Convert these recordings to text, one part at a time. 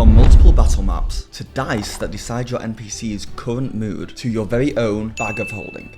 From multiple battle maps, to dice that decide your NPC's current mood, to your very own bag of holding.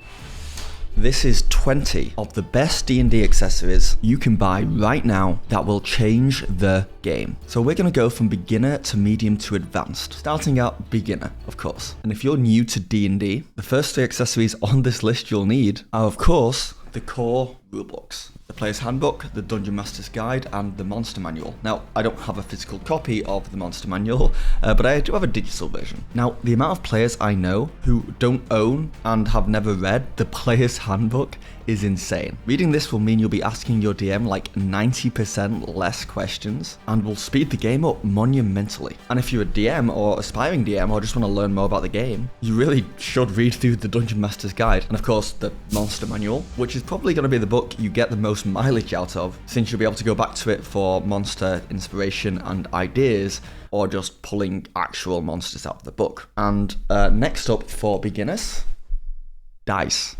This is 20 of the best D&D accessories you can buy right now that will change the game. So we're going to go from beginner to medium to advanced, starting at beginner, of course. And if you're new to D&D, the first 3 accessories on this list you'll need are, of course, the core rulebooks. The Player's Handbook, the Dungeon Master's Guide, and the Monster Manual. Now, I don't have a physical copy of the Monster Manual, but I do have a digital version. Now, the amount of players I know who don't own and have never read the Player's Handbook is insane. Reading this will mean you'll be asking your DM like 90% less questions and will speed the game up monumentally. And if you're a DM or aspiring DM or just want to learn more about the game, you really should read through the Dungeon Master's Guide and of course the Monster Manual, which is probably going to be the book you get the most mileage out of, since you'll be able to go back to it for monster inspiration and ideas, or just pulling actual monsters out of the book. And next up for beginners, dice.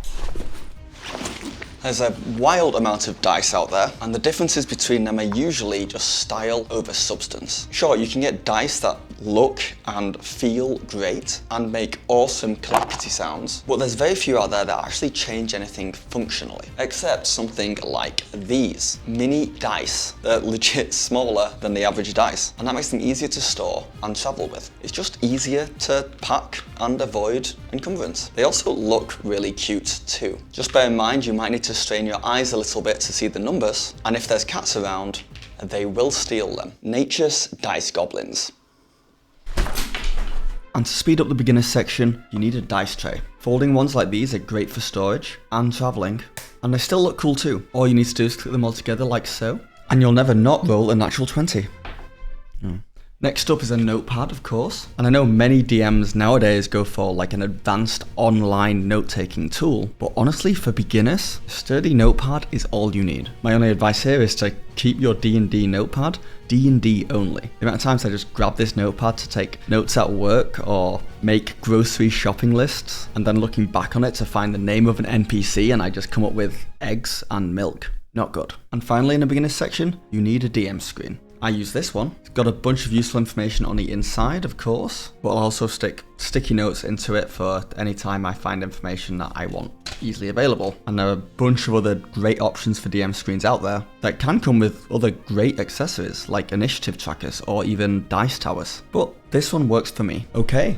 There's a wild amount of dice out there, and the differences between them are usually just style over substance. Sure, you can get dice that look and feel great and make awesome clackety sounds, but there's very few out there that actually change anything functionally, except something like these mini dice. They're legit smaller than the average dice, and that makes them easier to store and travel with. It's just easier to pack and avoid encumbrance. They also look really cute too. Just bear in mind you might need to strain your eyes a little bit to see the numbers, and if there's cats around, they will steal them. Nature's Dice Goblins. And to speed up the beginners section, you need a dice tray. Folding ones like these are great for storage and traveling, and they still look cool too. All you need to do is click them all together like so, and you'll never not roll a natural 20. Next up is a notepad, of course, and I know many DMs nowadays go for like an advanced online note-taking tool, but honestly for beginners, a sturdy notepad is all you need. My only advice here is to keep your D&D notepad D&D only. The amount of times I just grab this notepad to take notes at work or make grocery shopping lists, and then looking back on it to find the name of an NPC and I just come up with eggs and milk. Not good. And finally in the beginners section, you need a DM screen. I use this one. It's got a bunch of useful information on the inside, of course, but I'll also stick sticky notes into it for any time I find information that I want easily available. And there are a bunch of other great options for DM screens out there that can come with other great accessories like initiative trackers or even dice towers. But this one works for me. Okay.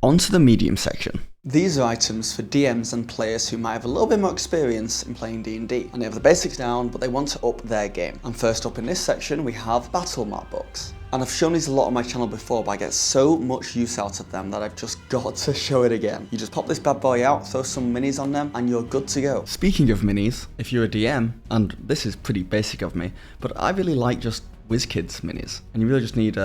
On to the medium section. These are items for DMs and players who might have a little bit more experience in playing D&D, and they have the basics down, but they want to up their game. And first up in this section, we have battle map books. And I've shown these a lot on my channel before, but I get so much use out of them that I've just got to show it again. You just pop this bad boy out, throw some minis on them, and you're good to go. Speaking of minis, if you're a DM, and this is pretty basic of me, but I really like just WizKids minis, and you really just need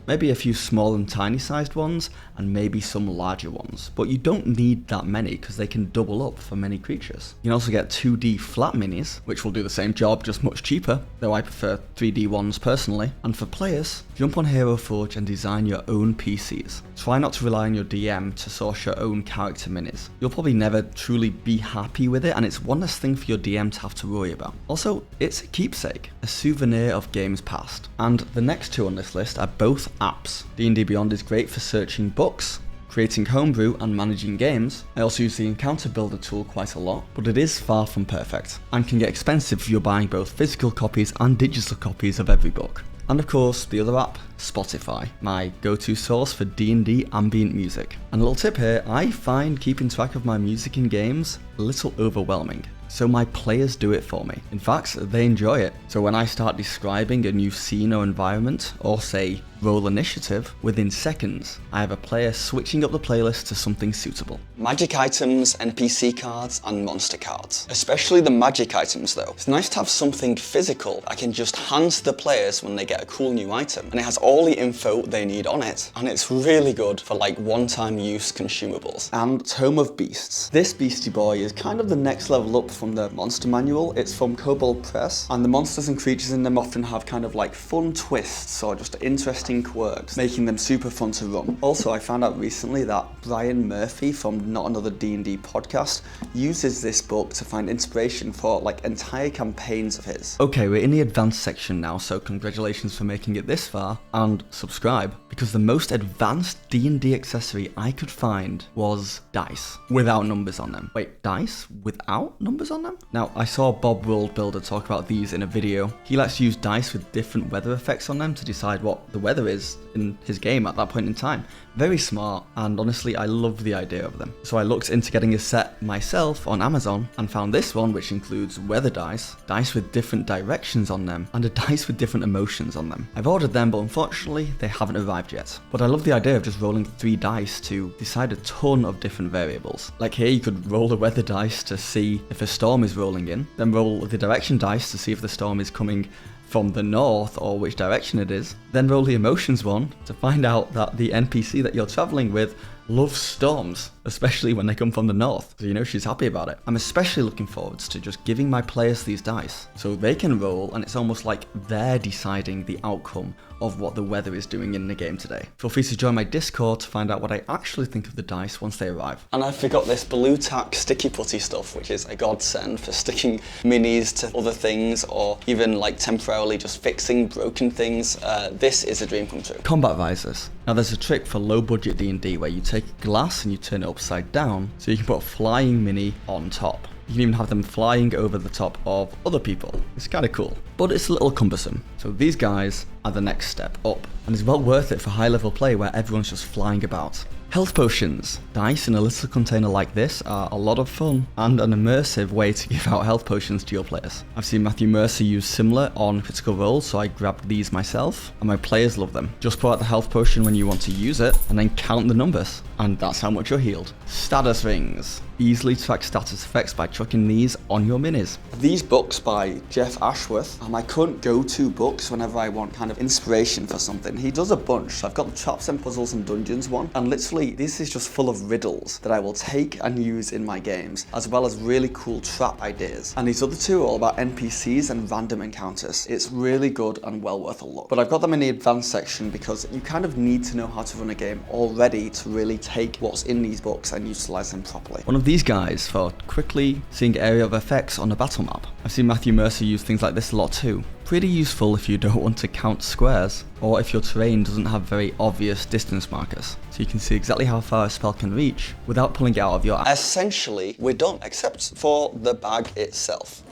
maybe a few small and tiny sized ones and maybe some larger ones, but you don't need that many because they can double up for many creatures. You can also get 2D flat minis, which will do the same job just much cheaper, though I prefer 3D ones personally. And for players, jump on Hero Forge and design your own PCs. Try not to rely on your DM to source your own character minis. You'll probably never truly be happy with it, and it's one less thing for your DM to have to worry about. Also, it's a keepsake, a souvenir of games past. And the next 2 on this list are both apps. D&D Beyond is great for searching books, creating homebrew and managing games. I also use the Encounter Builder tool quite a lot, but it is far from perfect and can get expensive if you're buying both physical copies and digital copies of every book. And of course, the other app, Spotify, my go-to source for D&D ambient music. And a little tip here, I find keeping track of my music in games a little overwhelming, so my players do it for me. In fact, they enjoy it. So when I start describing a new scene or environment, or say, roll initiative, within seconds, I have a player switching up the playlist to something suitable. Magic items, NPC cards, and monster cards. Especially the magic items though. It's nice to have something physical I can just hand to the players when they get a cool new item, and it has all the info they need on it, and it's really good for like one-time use consumables. And Tome of Beasts. This beastie boy is kind of the next level up from the monster manual. It's from Kobold Press, and the monsters and creatures in them often have kind of like fun twists or just interesting quirks, making them super fun to run. Also, I found out recently that Brian Murphy from Not Another D&D podcast uses this book to find inspiration for like entire campaigns of his. Okay, we're in the advanced section now, so congratulations for making it this far, and subscribe, because the most advanced D&D accessory I could find was dice without numbers on them. Wait, dice without numbers on them? Now, I saw Bob Worldbuilder talk about these in a video. He likes to use dice with different weather effects on them to decide what the weather is in his game at that point in time. Very smart, and honestly, I love the idea of them. So I looked into getting a set myself on Amazon and found this one, which includes weather dice, dice with different directions on them, and a dice with different emotions on them. I've ordered them, but unfortunately, they haven't arrived yet. But I love the idea of just rolling 3 dice to decide a ton of different variables. Like here, you could roll the weather dice to see if a storm is rolling in, then roll the direction dice to see if the storm is coming from the north or which direction it is, then roll the emotions one to find out that the NPC that you're traveling with loves storms, especially when they come from the north, so you know she's happy about it. I'm especially looking forward to just giving my players these dice so they can roll, and it's almost like they're deciding the outcome of what the weather is doing in the game today. Feel free to join my Discord to find out what I actually think of the dice once they arrive. And I forgot this Blue Tack sticky putty stuff, which is a godsend for sticking minis to other things or even like temporarily just fixing broken things. This is a dream come true. Combat visors. Now there's a trick for low budget D&D where you take glass and you turn it upside down so you can put a flying mini on top. You can even have them flying over the top of other people. It's kind of cool, but it's a little cumbersome. So these guys are the next step up, and it's well worth it for high level play where everyone's just flying about. Health potions. Dice in a little container like this are a lot of fun and an immersive way to give out health potions to your players. I've seen Matthew Mercer use similar on Critical Role, so I grabbed these myself, and my players love them. Just pour out the health potion when you want to use it, and then count the numbers, and that's how much you're healed. Status rings. Easily track status effects by chucking these on your minis. These books by Jeff Ashworth are my current go-to books whenever I want kind of inspiration for something. He does a bunch. So I've got the Traps and Puzzles and Dungeons one, and literally this is just full of riddles that I will take and use in my games, as well as really cool trap ideas. And these other two are all about NPCs and random encounters. It's really good and well worth a look. But I've got them in the advanced section because you kind of need to know how to run a game already to really take what's in these books and utilize them properly. One of these guys for quickly seeing area of effects on a battle map. I've seen Matthew Mercer use things like this a lot too. Pretty useful if you don't want to count squares, or if your terrain doesn't have very obvious distance markers, so you can see exactly how far a spell can reach without pulling it out of your ass. Essentially, we're done, except for the bag itself.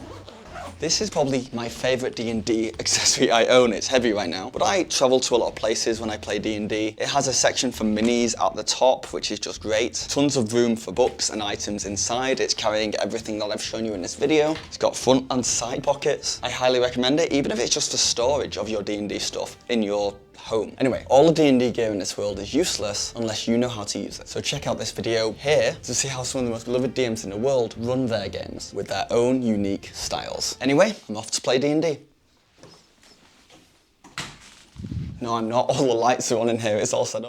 This is probably my favourite D&D accessory I own. It's heavy right now, but I travel to a lot of places when I play D&D. It has a section for minis at the top, which is just great. Tons of room for books and items inside. It's carrying everything that I've shown you in this video. It's got front and side pockets. I highly recommend it, even if it's just for storage of your D&D stuff in your home. Anyway, all the D&D gear in this world is useless unless you know how to use it. So check out this video here to see how some of the most beloved DMs in the world run their games with their own unique styles. Anyway, I'm off to play D&D. No, I'm not. All the lights are on in here. It's all set up.